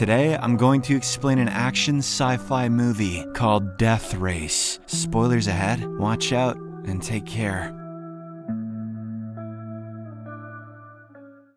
Today, I'm going to explain an action sci-fi movie called Death Race. Spoilers ahead, watch out, and take care.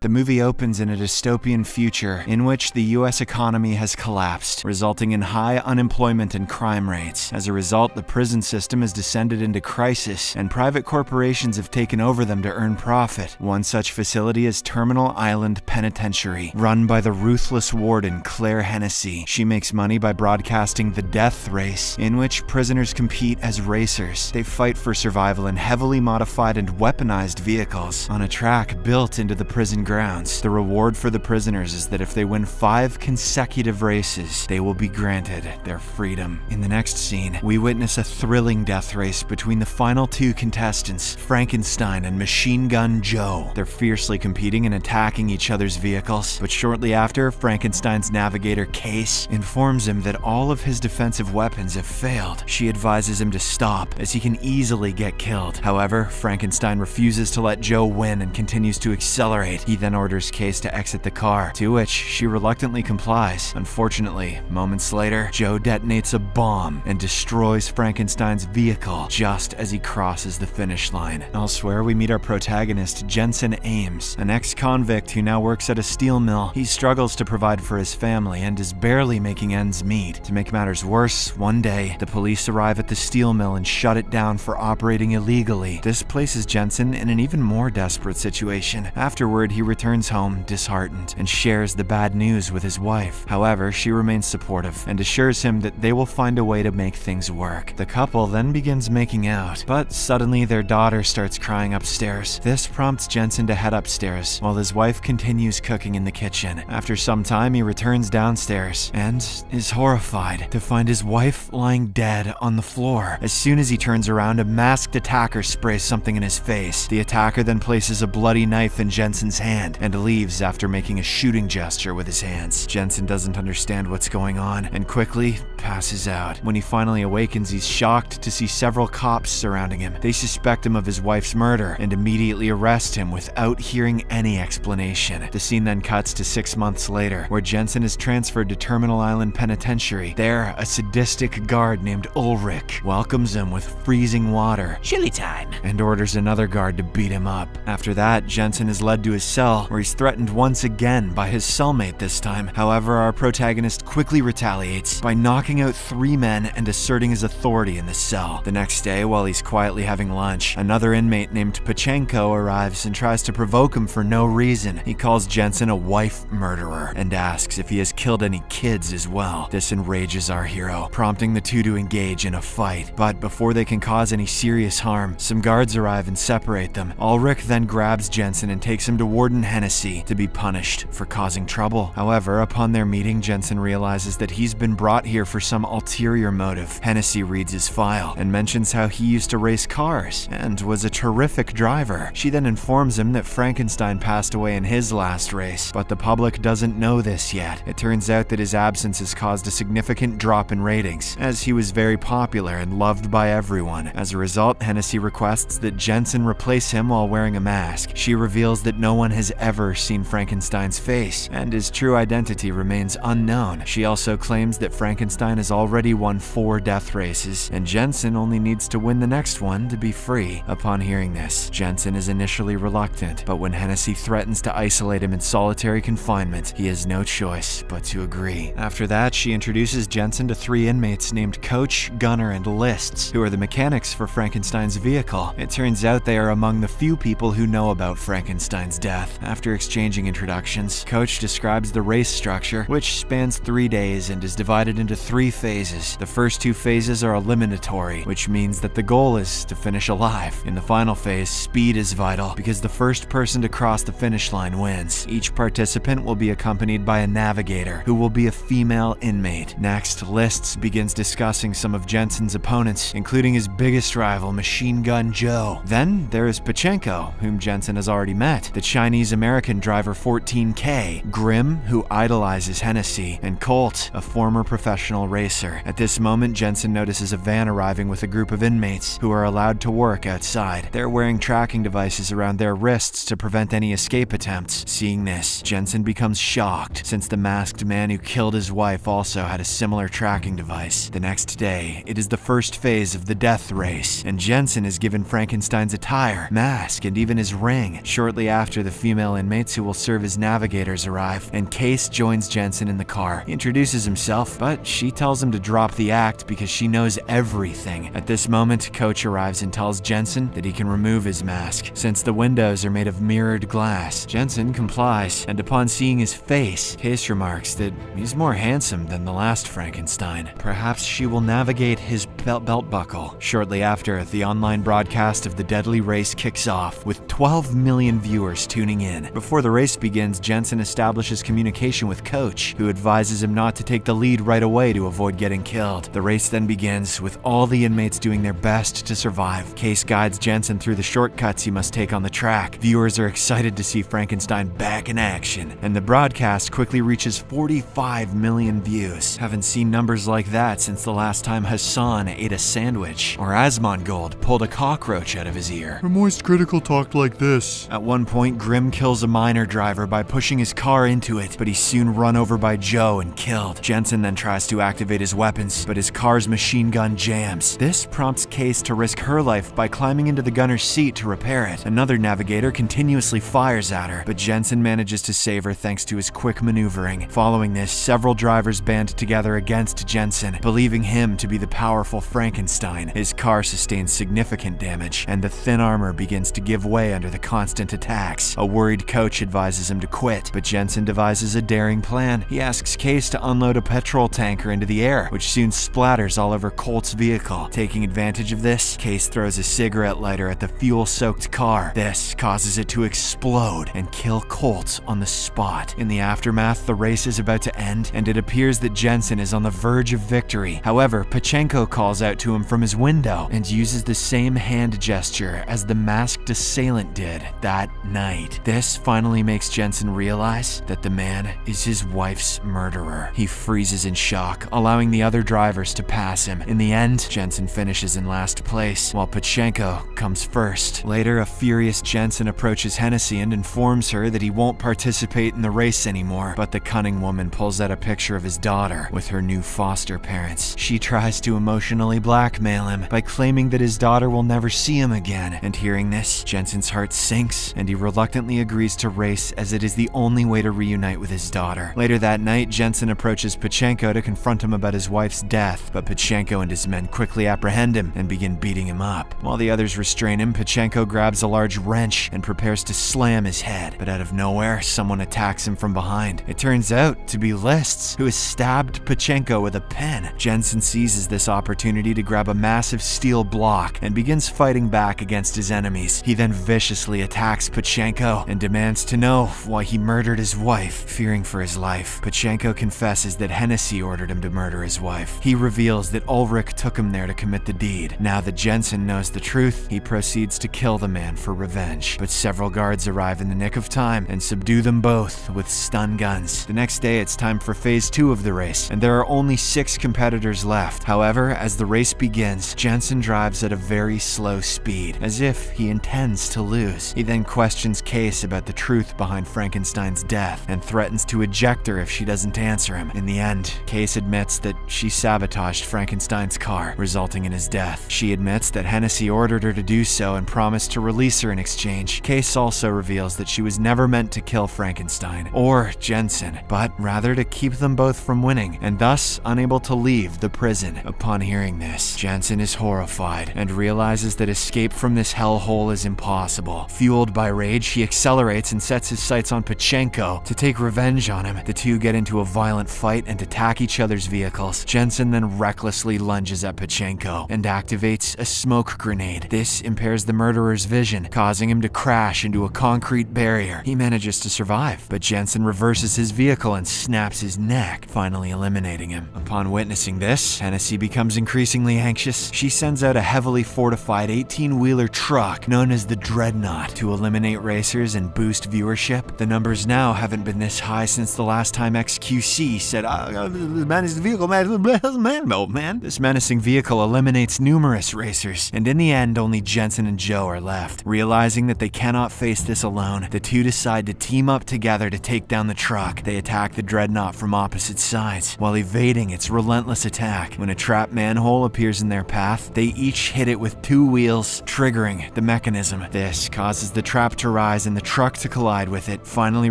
The movie opens in a dystopian future in which the US economy has collapsed, resulting in high unemployment and crime rates. As a result, the prison system has descended into crisis, and private corporations have taken over them to earn profit. One such facility is Terminal Island Penitentiary, run by the ruthless warden Claire Hennessy. She makes money by broadcasting the Death Race, in which prisoners compete as racers. They fight for survival in heavily modified and weaponized vehicles on a track built into the prison grounds. The reward for the prisoners is that if they win 5 consecutive races, they will be granted their freedom. In the next scene, we witness a thrilling death race between the final 2 contestants, Frankenstein and Machine Gun Joe. They're fiercely competing and attacking each other's vehicles, but shortly after, Frankenstein's navigator Case informs him that all of his defensive weapons have failed. She advises him to stop, as he can easily get killed. However, Frankenstein refuses to let Joe win and continues to accelerate. He then orders Case to exit the car, to which she reluctantly complies. Unfortunately, moments later, Joe detonates a bomb and destroys Frankenstein's vehicle just as he crosses the finish line. Elsewhere, we meet our protagonist, Jensen Ames, an ex-convict who now works at a steel mill. He struggles to provide for his family and is barely making ends meet. To make matters worse, one day, the police arrive at the steel mill and shut it down for operating illegally. This places Jensen in an even more desperate situation. Afterward, he returns home disheartened and shares the bad news with his wife. However, she remains supportive and assures him that they will find a way to make things work. The couple then begins making out, but suddenly their daughter starts crying upstairs. This prompts Jensen to head upstairs while his wife continues cooking in the kitchen. After some time, he returns downstairs and is horrified to find his wife lying dead on the floor. As soon as he turns around, a masked attacker sprays something in his face. The attacker then places a bloody knife in Jensen's hand and leaves after making a shooting gesture with his hands. Jensen doesn't understand what's going on and quickly passes out. When he finally awakens, he's shocked to see several cops surrounding him. They suspect him of his wife's murder and immediately arrest him without hearing any explanation. The scene then cuts to 6 months later, where Jensen is transferred to Terminal Island Penitentiary. There, a sadistic guard named Ulrich welcomes him with freezing water, chili time, and orders another guard to beat him up. After that, Jensen is led to his cell, where he's threatened once again by his cellmate this time. However, our protagonist quickly retaliates by knocking out 3 men and asserting his authority in the cell. The next day, while he's quietly having lunch, another inmate named Pachenko arrives and tries to provoke him for no reason. He calls Jensen a wife murderer and asks if he has killed any kids as well. This enrages our hero, prompting the two to engage in a fight. But before they can cause any serious harm, some guards arrive and separate them. Ulrich then grabs Jensen and takes him to Warden Hennessy to be punished for causing trouble. However, upon their meeting, Jensen realizes that he's been brought here for some ulterior motive. Hennessy reads his file and mentions how he used to race cars and was a terrific driver. She then informs him that Frankenstein passed away in his last race, but the public doesn't know this yet. It turns out that his absence has caused a significant drop in ratings, as he was very popular and loved by everyone. As a result, Hennessy requests that Jensen replace him while wearing a mask. She reveals that no one has ever seen Frankenstein's face, and his true identity remains unknown. She also claims that Frankenstein has already won 4 death races, and Jensen only needs to win the next one to be free. Upon hearing this, Jensen is initially reluctant, but when Hennessy threatens to isolate him in solitary confinement, he has no choice but to agree. After that, she introduces Jensen to 3 inmates named Coach, Gunner, and Lists, who are the mechanics for Frankenstein's vehicle. It turns out they are among the few people who know about Frankenstein's death. After exchanging introductions, Coach describes the race structure, which spans 3 days and is divided into 3 phases. The first 2 phases are eliminatory, which means that the goal is to finish alive. In the final phase, speed is vital, because the first person to cross the finish line wins. Each participant will be accompanied by a navigator, who will be a female inmate. Next, Lists begins discussing some of Jensen's opponents, including his biggest rival, Machine Gun Joe. Then there is Pachenko, whom Jensen has already met, the Chinese Chinese American driver 14K, Grim, who idolizes Hennessy, and Colt, a former professional racer. At this moment, Jensen notices a van arriving with a group of inmates who are allowed to work outside. They're wearing tracking devices around their wrists to prevent any escape attempts. Seeing this, Jensen becomes shocked, since the masked man who killed his wife also had a similar tracking device. The next day, it is the first phase of the death race, and Jensen is given Frankenstein's attire, mask, and even his ring. Shortly after, the female inmates who will serve as navigators arrive, and Case joins Jensen in the car. He introduces himself, but she tells him to drop the act because she knows everything. At this moment, Coach arrives and tells Jensen that he can remove his mask, since the windows are made of mirrored glass. Jensen complies, and upon seeing his face, Case remarks that he's more handsome than the last Frankenstein. Perhaps she will navigate his belt buckle. Shortly after, the online broadcast of the deadly race kicks off, with 12 million viewers tuning in. Before the race begins, Jensen establishes communication with Coach, who advises him not to take the lead right away to avoid getting killed. The race then begins, with all the inmates doing their best to survive. Case guides Jensen through the shortcuts he must take on the track. Viewers are excited to see Frankenstein back in action, and the broadcast quickly reaches 45 million views. Haven't seen numbers like that since the last time Hassan ate a sandwich, or Asmongold pulled a cockroach out of his ear. A Moist Critical talked like this. At one point, Grim kills a minor driver by pushing his car into it, but he's soon run over by Joe and killed. Jensen then tries to activate his weapons, but his car's machine gun jams. This prompts Case to risk her life by climbing into the gunner's seat to repair it. Another navigator continuously fires at her, but Jensen manages to save her thanks to his quick maneuvering. Following this, several drivers band together against Jensen, believing him to be the powerful Frankenstein. His car sustains significant damage, and the thin armor begins to give way under the constant attacks. A worried Coach advises him to quit, but Jensen devises a daring plan. He asks Case to unload a petrol tanker into the air, which soon splatters all over Colt's vehicle. Taking advantage of this, Case throws a cigarette lighter at the fuel-soaked car. This causes it to explode and kill Colt on the spot. In the aftermath, the race is about to end, and it appears that Jensen is on the verge of victory. However, Pachenko calls out to him from his window and uses the same hand gesture as the masked assailant did that night. This finally makes Jensen realize that the man is his wife's murderer. He freezes in shock, allowing the other drivers to pass him. In the end, Jensen finishes in last place, while Pachenko comes first. Later, a furious Jensen approaches Hennessy and informs her that he won't participate in the race anymore, but the cunning woman pulls out a picture of his daughter with her new foster parents. She tries to emotionally blackmail him by claiming that his daughter will never see him again, and hearing this, Jensen's heart sinks, and he reluctantly agrees to race as it is the only way to reunite with his daughter. Later that night, Jensen approaches Pachenko to confront him about his wife's death, but Pachenko and his men quickly apprehend him and begin beating him up. While the others restrain him, Pachenko grabs a large wrench and prepares to slam his head, but out of nowhere, someone attacks him from behind. It turns out to be Lists, who has stabbed Pachenko with a pen. Jensen seizes this opportunity to grab a massive steel block and begins fighting back against his enemies. He then viciously attacks Pachenko and demands to know why he murdered his wife. Fearing for his life, Pachenko confesses that Hennessy ordered him to murder his wife. He reveals that Ulrich took him there to commit the deed. Now that Jensen knows the truth, he proceeds to kill the man for revenge. But several guards arrive in the nick of time and subdue them both with stun guns. The next day, it's time for phase 2 of the race, and there are only 6 competitors left. However, as the race begins, Jensen drives at a very slow speed, as if he intends to lose. He then questions Case about the truth behind Frankenstein's death and threatens to eject her if she doesn't answer him. In the end, Case admits that she sabotaged Frankenstein's car, resulting in his death. She admits that Hennessy ordered her to do so and promised to release her in exchange. Case also reveals that she was never meant to kill Frankenstein or Jensen, but rather to keep them both from winning, and thus unable to leave the prison. Upon hearing this, Jensen is horrified and realizes that escape from this hellhole is impossible. Fueled by rage, he accelerates and sets his sights on Pachenko to take revenge on him. The two get into a violent fight and attack each other's vehicles. Jensen then recklessly lunges at Pachenko and activates a smoke grenade. This impairs the murderer's vision, causing him to crash into a concrete barrier. He manages to survive, but Jensen reverses his vehicle and snaps his neck, finally eliminating him. Upon witnessing this, Hennessy becomes increasingly anxious. She sends out a heavily fortified 18-wheeler truck known as the Dread Dreadnought to eliminate racers and boost viewership. The numbers now haven't been this high since the last time XQC said, this menacing vehicle, man. This menacing vehicle eliminates numerous racers, and in the end, only Jensen and Joe are left. Realizing that they cannot face this alone, the two decide to team up together to take down the truck. They attack the Dreadnought from opposite sides, while evading its relentless attack. When a trap manhole appears in their path, they each hit it with two wheels, triggering the mechanism. This causes the trap to rise and the truck to collide with it, finally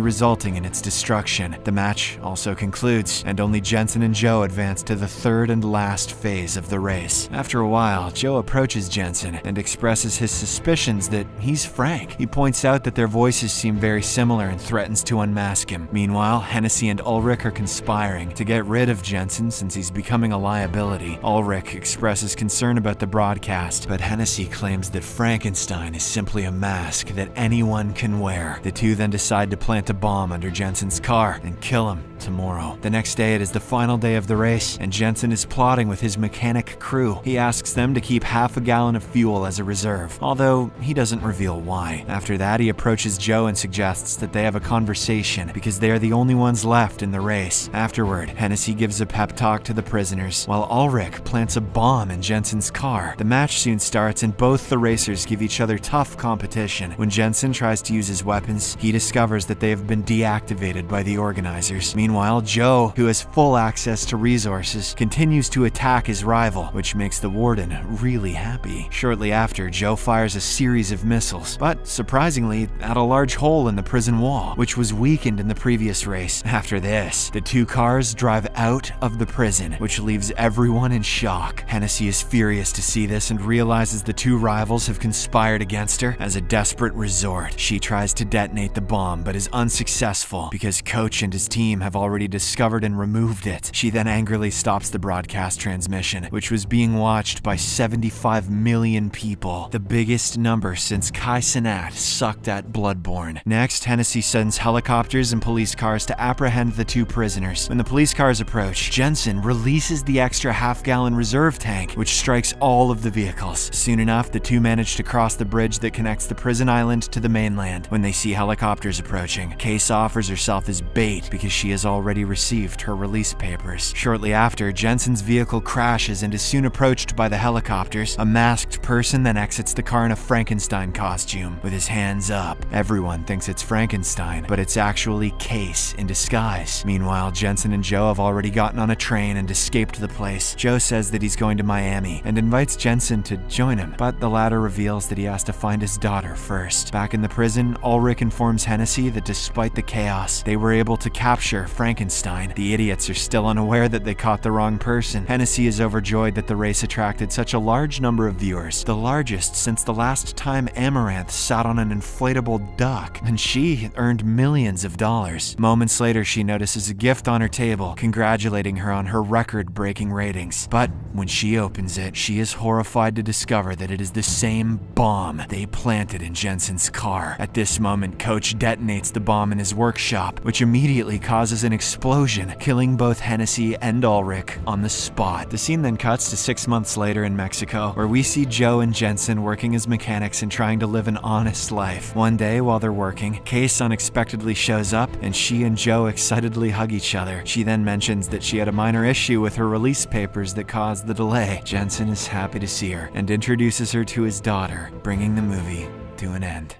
resulting in its destruction. The match also concludes, and only Jensen and Joe advance to the third and last phase of the race. After a while, Joe approaches Jensen and expresses his suspicions that he's Frank. He points out that their voices seem very similar and threatens to unmask him. Meanwhile, Hennessy and Ulrich are conspiring to get rid of Jensen since he's becoming a liability. Ulrich expresses concern about the broadcast, but Hennessy claims that Frankenstein is simply a mask that anyone can wear. The two then decide to plant a bomb under Jensen's car and kill him tomorrow. The next day, it is the final day of the race, and Jensen is plotting with his mechanic crew. He asks them to keep half a gallon of fuel as a reserve, although he doesn't reveal why. After that, he approaches Joe and suggests that they have a conversation because they are the only ones left in the race. Afterward, Hennessy gives a pep talk to the prisoners, while Ulrich plants a bomb in Jensen's car. The match soon starts, and both the racers give each other tough competition. When Jensen tries to use his weapons, he discovers that they have been deactivated by the organizers. Meanwhile, Joe, who has full access to resources, continues to attack his rival, which makes the warden really happy. Shortly after, Joe fires a series of missiles, but surprisingly, at a large hole in the prison wall, which was weakened in the previous race. After this, the two cars drive out of the prison, which leaves everyone in shock. Hennessy is furious to see this and realizes the two rivals have conspired against her. As a desperate resort, she tries to detonate the bomb, but is unsuccessful because Coach and his team have already discovered and removed it. She then angrily stops the broadcast transmission, which was being watched by 75 million people, the biggest number since Kai Cenat sucked at Bloodborne. Next, Hennessy sends helicopters and police cars to apprehend the two prisoners. When the police cars approach, Jensen releases the extra half-gallon reserve tank, which strikes all of the vehicles. Soon enough, the two manage to cross the bridge that connects the prison island to the mainland. When they see helicopters approaching, Case offers herself as bait because she has already received her release papers. Shortly after, Jensen's vehicle crashes and is soon approached by the helicopters. A masked person then exits the car in a Frankenstein costume, with his hands up. Everyone thinks it's Frankenstein, but it's actually Case in disguise. Meanwhile, Jensen and Joe have already gotten on a train and escaped the place. Joe says that he's going to Miami and invites Jensen to join him, but the latter reveals that he has to find his daughter first. Back in the prison, Ulrich informs Hennessy that despite the chaos, they were able to capture Frankenstein. The idiots are still unaware that they caught the wrong person. Hennessy is overjoyed that the race attracted such a large number of viewers, the largest since the last time Amaranth sat on an inflatable duck, and she earned millions of dollars. Moments later, she notices a gift on her table, congratulating her on her record-breaking ratings. But when she opens it, she is horrified to discover that it is the same bomb they planted in Jensen's car. At this moment, Coach detonates the bomb in his workshop, which immediately causes an explosion, killing both Hennessy and Ulrich on the spot. The scene then cuts to 6 months later in Mexico, where we see Joe and Jensen working as mechanics and trying to live an honest life. One day, while they're working, Case unexpectedly shows up, and she and Joe excitedly hug each other. She then mentions that she had a minor issue with her release papers that caused the delay. Jensen is happy to see her and introduces her to his daughter, bringing the movie to an end.